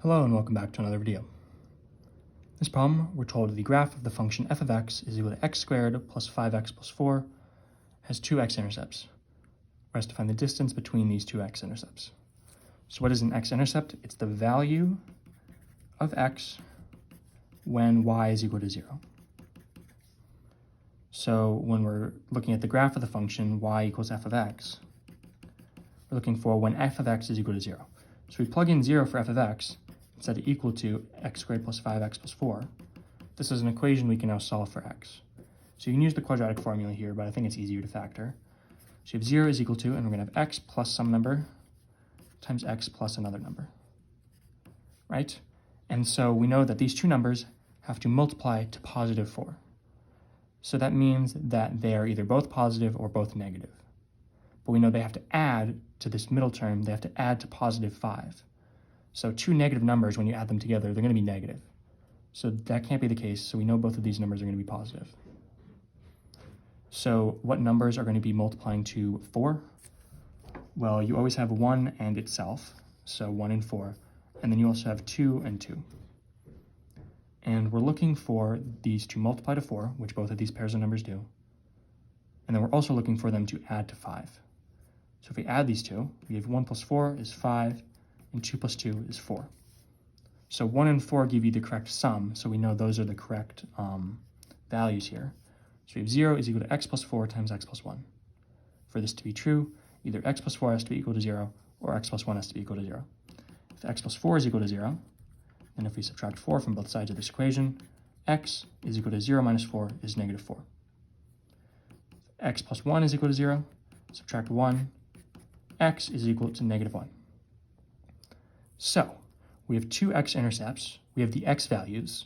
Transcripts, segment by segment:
Hello and welcome back to another video. In this problem, we're told the graph of the function f of x is equal to x squared plus 5x plus 4 has two x-intercepts. We're asked to find the distance between these two x-intercepts. So what is an x-intercept? It's the value of x when y is equal to 0. So when we're looking at the graph of the function y equals f of x, we're looking for when f of x is equal to 0. So we plug in 0 for f of x, instead of equal to x squared plus 5x plus 4. This is an equation we can now solve for x. So you can use the quadratic formula here, but I think it's easier to factor. So you have 0 is equal to, and we're going to have x plus some number times x plus another number, right? And so we know that these two numbers have to multiply to positive 4. So that means that they are either both positive or both negative. But we know they have to add to this middle term, they have to add to positive 5. So two negative numbers, when you add them together, they're going to be negative. So that can't be the case, so we know both of these numbers are going to be positive. So what numbers are going to be multiplying to 4? Well, you always have 1 and itself, so 1 and 4. And then you also have 2 and 2. And we're looking for these to multiply to 4, which both of these pairs of numbers do. And then we're also looking for them to add to 5. So if we add these two, we have 1 plus 4 is 5, and 2 plus 2 is 4. So 1 and 4 give you the correct sum, so we know those are the correct values here. So we have 0 is equal to x plus 4 times x plus 1. For this to be true, either x plus 4 has to be equal to 0, or x plus 1 has to be equal to 0. If x plus 4 is equal to 0, then if we subtract 4 from both sides of this equation, x is equal to 0 minus 4 is negative 4. If x plus 1 is equal to 0, subtract 1, x is equal to negative 1. So we have two x-intercepts, we have the x values,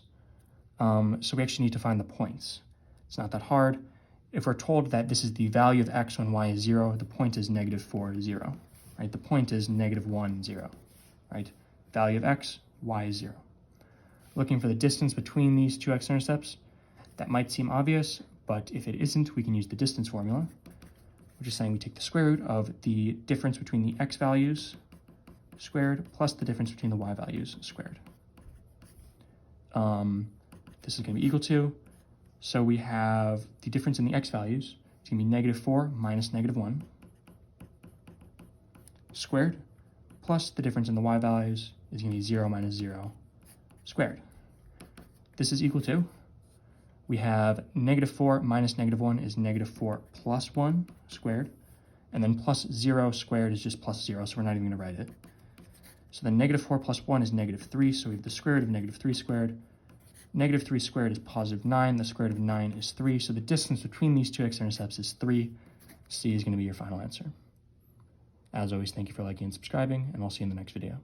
so we actually need to find the points. It's not that hard. If we're told that this is the value of x when y is 0, the point is negative 4, 0, right? The point is negative 1, 0, right? Value of x, y is 0. Looking for the distance between these two x-intercepts, that might seem obvious, but if it isn't, we can use the distance formula, which is saying we take the square root of the difference between the x values squared plus the difference between the y values squared. This is going to be equal to, so we have the difference in the x values, it's going to be negative 4 minus negative 1 squared, plus the difference in the y values is going to be 0 minus 0 squared. This is equal to, we have negative 4 minus negative 1 is negative 4 plus 1 squared, and then plus 0 squared is just plus 0, so we're not even going to write it. So then negative 4 plus 1 is negative 3, so we have the square root of negative 3 squared. Negative 3 squared is positive 9, the square root of 9 is 3, so the distance between these two x-intercepts is 3. C is going to be your final answer. As always, thank you for liking and subscribing, and I'll see you in the next video.